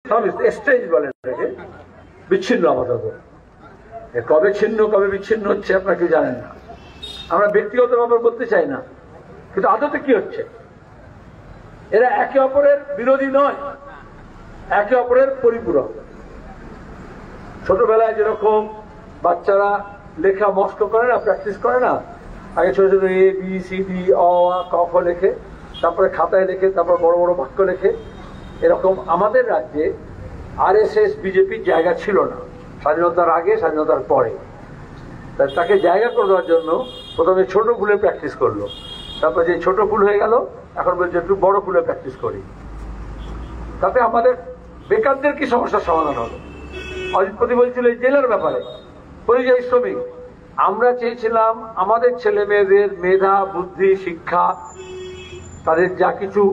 সব এক্সচেঞ্জ বলে এটাকে, বিচ্ছিন্ন আপাতত। কবে ছিন্ন কবে বিচ্ছিন্ন হচ্ছে আপনারা কেউ জানেন না। আমরা ব্যক্তিগত ব্যাপার বলতে চাই না, কিন্তু আদতে কি হচ্ছে? এরা একে অপরের বিরোধী নয়, একে অপরের পরিপূরক। ছোটবেলায় যেরকম বাচ্চারা লেখা মস্ত করে না, প্র্যাকটিস করে না, আগে ছোট ছোট এ বি সি ডি অ আ ক খ লেখে, তারপরে খাতায় লেখে, তারপর বড় বড় বাক্য লেখে। এরকম আমাদের রাজ্যে আরএসএস বিজেপির জায়গা ছিল না, স্বাধীনতার আগে স্বাধীনতার পরে। তাকে জায়গা করে দেওয়ার জন্য প্রথমে ছোট ফুলে প্র্যাকটিস করলো, তারপর যে ছোট ফুল হয়ে গেল এখন বলছে একটু বড় ফুলে প্র্যাকটিস করি। তাতে আমাদের বেকারদের কি সমস্যার সমাধান হলো? অজিতপতি বলছিল এই জেলার ব্যাপারে, পরিযায়ী শ্রমিক। আমরা চেয়েছিলাম আমাদের ছেলে মেয়েদের মেধা বুদ্ধি শিক্ষা তাদের যা কিছু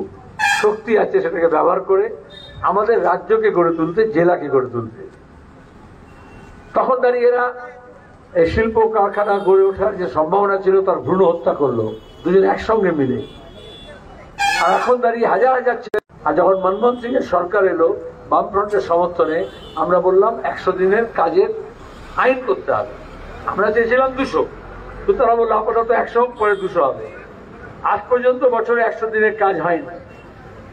শক্তি আছে সেটাকে ব্যবহার করে আমাদের রাজ্যকে গড়ে তুলতে, জেলাকে গড়ে তুলতে। তখন দাঁড়িয়ে এরা এই শিল্প কারখানা গড়ে ওঠার যে সম্ভাবনা ছিল তার ভ্রূণ হত্যা করলো দুজন একসঙ্গে মিলে। আর এখন দাঁড়িয়ে হাজার হাজার ছেলে। আর যখন মনমোহন সিং এর সরকার এলো বামফ্রন্টের সমর্থনে, আমরা বললাম 100 দিনের কাজের আইন করতে হবে। আমরা চেয়েছিলাম 200, তো তারা বললো আপাতত 100, পরে 200 হবে। আজ পর্যন্ত বছরে 100 দিনের কাজ হয়নি।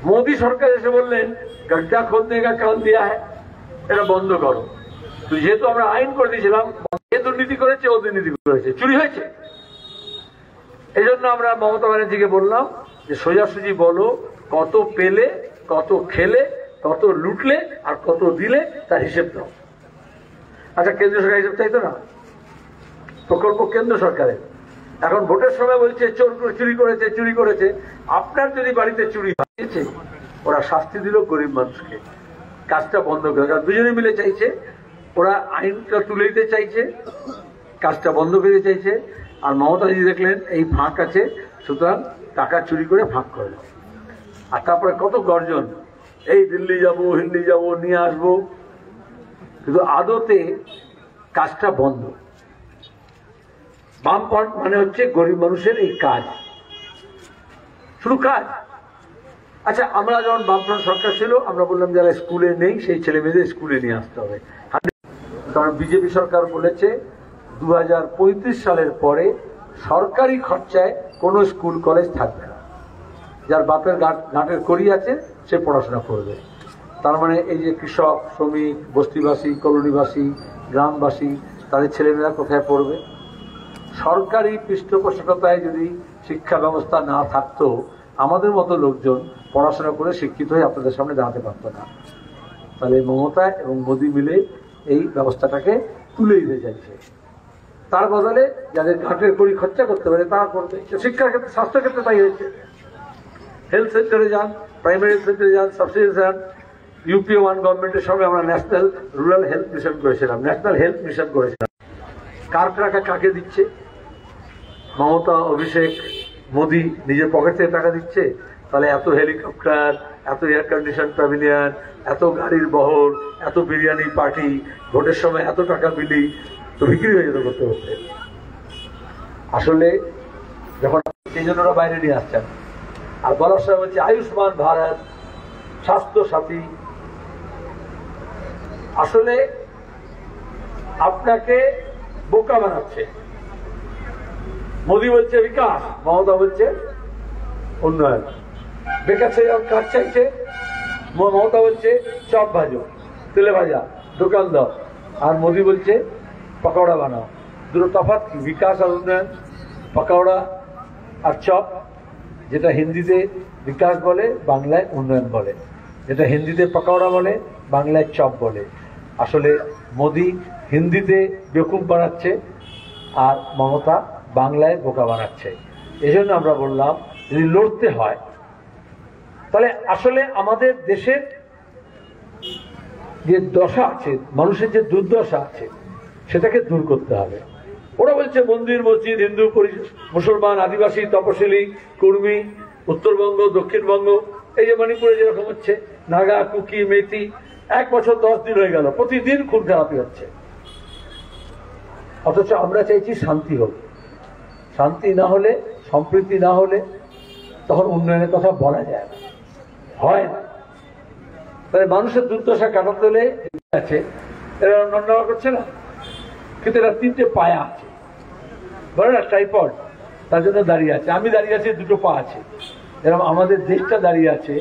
মোদী সরকার এসে বললেন গড্ডা খোদনে কা কাম দিয়া হ্যায়, এটা বন্ধ করো। তো যেহেতু আমরা আইন করে দিয়েছিলাম, এ দুর্নীতি করেছে ও দুর্নীতি করেছে, চুরি হয়েছে। এই জন্য আমরা মমতা ব্যানার্জিকে বললাম যে সোজাসুজি বলো কত পেলে, কত খেলে, কত লুটলে আর কত দিলে তার হিসেব দাও। আচ্ছা, কেন্দ্র সরকার হিসেব চাইতো না? প্রকল্প কেন্দ্র সরকারের। এখন ভোটের সময় বলছে চোর চুরি করেছে, চুরি করেছে। আপনার যদি বাড়িতে চুরি হয়েছে, ওরা শাস্তি দিল গরিব মানুষকে, কাজটা বন্ধ করে। কারণ দুজনে মিলে চাইছে, ওরা আইনটা তুলে দিতে চাইছে, কাজটা বন্ধ করে চাইছে। আর মমতাজি দেখলেন এই ফাঁক আছে, সুতরাং টাকা চুরি করে ফাঁক করে দাও। আর তারপরে কত গর্জন, এই দিল্লি যাবো, হিল্লি যাবো, নিয়ে আসবো, কিন্তু আদতে কাজটা বন্ধ। বামফ্রন্ট মানে হচ্ছে গরিব মানুষের এই কাজ, শুধু কাজ। আচ্ছা, আমরা যখন বামফ্রন্ট সরকার ছিল আমরা বললাম যারা স্কুলে নেই সেই ছেলে মেয়েদের স্কুলে নিয়ে আসতে হবে। কারণ বিজেপি সরকার বলেছে 2035 সালের পরে সরকারি খরচায় কোনো স্কুল কলেজ থাকবে না। যার বাপের ঘাটের কড়ি আছে সে পড়াশোনা করবে। তার মানে এই যে কৃষক, শ্রমিক, বস্তিবাসী, কলোনিবাসী, গ্রামবাসী, তাদের ছেলেমেয়েরা কোথায় পড়বে? সরকারি পৃষ্ঠপোষকতায় যদি শিক্ষা ব্যবস্থা না থাকতো, আমাদের মতো লোকজন পড়াশোনা করে শিক্ষিত হয়ে আপনাদের সামনে দাঁড়াতে পারতো না। তাহলে মমতা এবং মোদী মিলে এই ব্যবস্থাটাকে তুলে দিতে চাইছে। তার বদলে যাদের ঘাটের কড়ি খরচা করতে পারে তারা করবে। শিক্ষার ক্ষেত্রে, স্বাস্থ্য ক্ষেত্রে তাই হয়েছে। হেলথ সেক্টরে যান, প্রাইমারি হেলথ সেক্টরে যান, সাবসিডি যান। ইউপিএ 1 গভর্নমেন্টের সঙ্গে আমরা ন্যাশনাল রুরাল হেলথ মিশন করেছিলাম, ন্যাশনাল হেলথ মিশন করেছিলাম। কার টাকা কাকে দিচ্ছে? মমতা, অভিষেক, মোদী নিজের পকেট থেকে টাকা দিচ্ছে। তাহলে এত হেলিকপ্টার, এত এয়ার কন্ডিশন প্যাভিলিয়ন, এত গাড়ির বহর, এত বিরিয়ানি পার্টি, ভোটের সময় এত টাকা বিলি তো বিক্রি হয়ে যেত করতে করতে। আসলে যখন সেই জন্য ওরা বাইরে নিয়ে আসছেন। আর বলার সময় হচ্ছে আয়ুষ্মান ভারত, স্বাস্থ্য সাথী। আসলে আপনাকে বোকা বানাচ্ছে। মোদী বলছে বিকাশ, মমতা বলছে উন্নয়ন। বেকার ছেলে কাজ চাইছে, মমতা বলছে চপ ভাজো, তেলে ভাজা, দোকান দাও। আর মোদী বলছে পকৌড়া বানাও। দুটো তফাৎ কি? বিকাশ আর উন্নয়ন। পকৌড়া আর চপ, যেটা হিন্দিতে বিকাশ বলে বাংলায় উন্নয়ন বলে, যেটা হিন্দিতে পকৌড়া বলে বাংলায় চপ বলে। আসলে মোদী হিন্দিতে বেকুব বানাচ্ছে আর মমতা বাংলায় বোকা বানাচ্ছে। এই জন্য আমরা বললাম যদি লড়তে হয় তাহলে আসলে আমাদের দেশের যে দশা আছে, মানুষের যে দুর্দশা আছে, সেটাকে দূর করতে হবে। ওরা বলছে মন্দির মসজিদ, হিন্দু মুসলমান, আদিবাসী, তপশিলি, কুর্মী, উত্তরবঙ্গ, দক্ষিণবঙ্গ, এই যে মণিপুরে যেরকম হচ্ছে, নাগা, কুকি, মেতি, 1 বছর 10 দিন হয়ে গেল, প্রতিদিন খুন খারাপি হচ্ছে। অথচ আমরা চাইছি শান্তি হোক। শান্তি না হলে, সম্প্রীতি না হলে তখন উন্নয়নের কথা বলা যায় না, হয় না। মানে মানুষের দুর্দশা কাটাতে হলে আছে, এরা নড়াচড়া করছে না, কিন্তু এরা তিনটে পায়া আছে, বলে না ট্রাইপড, তার জন্য দাঁড়িয়ে আছে। আমি দাঁড়িয়ে আছি, দুটো পা আছে। এরকম আমাদের দেশটা দাঁড়িয়ে আছে,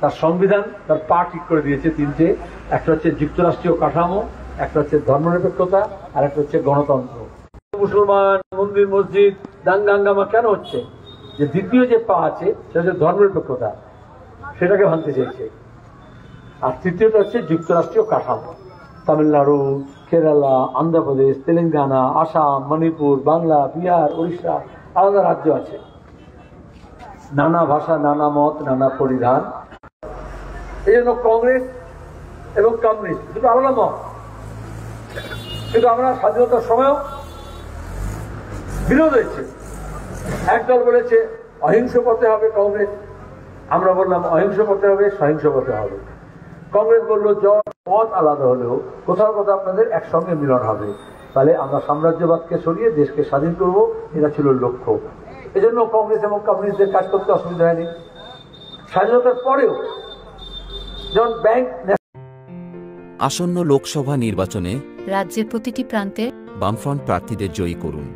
তার সংবিধান তার পা ঠিক করে দিয়েছে তিনটে। একটা হচ্ছে যুক্তরাষ্ট্রীয় কাঠামো, একটা হচ্ছে ধর্মনিরপেক্ষতা, আর একটা হচ্ছে গণতন্ত্র। মুসলমান মন্দির মসজিদ দাঙ্গা হাঙ্গামা কেন হচ্ছে? যে দ্বিতীয় যে পা আছে সেটা হচ্ছে ধর্মনিরপেক্ষতা, সেটাকে ভাঙতে চাইছে। আর তৃতীয়টা হচ্ছে যুক্তরাষ্ট্রীয় কাঠামো। তামিলনাড়ু, কেরালা, অন্ধ্রপ্রদেশ, তেলেঙ্গানা, আসাম, মণিপুর, বাংলা, বিহার, উড়িষ্যা, আলাদা রাজ্য আছে, নানা ভাষা, নানা মত, নানা পরিধান। এই জন্য কংগ্রেস এবং কমিউনিস্ট দুটো আলাদা মত, কিন্তু আমরা স্বাধীনতার সময়ও বিরোধ হয়েছে। একদল বলেছে অহিংস পথে হবে কংগ্রেস, আমরা বললাম অহিংস পথে হবে, সহিংস পথে হবে। কংগ্রেস বললো পথ আলাদা হলেও কোথাও কোথাও আপনাদের একসঙ্গে মিলন হবে, তাহলে আমরা সাম্রাজ্যবাদকে সরিয়ে দেশকে স্বাধীন করব, এটা ছিল লক্ষ্য। এজন্য কংগ্রেস এবং কমিউনিস্টদের কাজ করতে অসুবিধা হয়নি। স্বাধীনতার পরেও যখন ব্যাংক আসন্ন লোকসভা নির্বাচনে রাজ্যের প্রতিটি প্রান্তে বামফ্রন্ট প্রার্থীদের জয়ী করুন।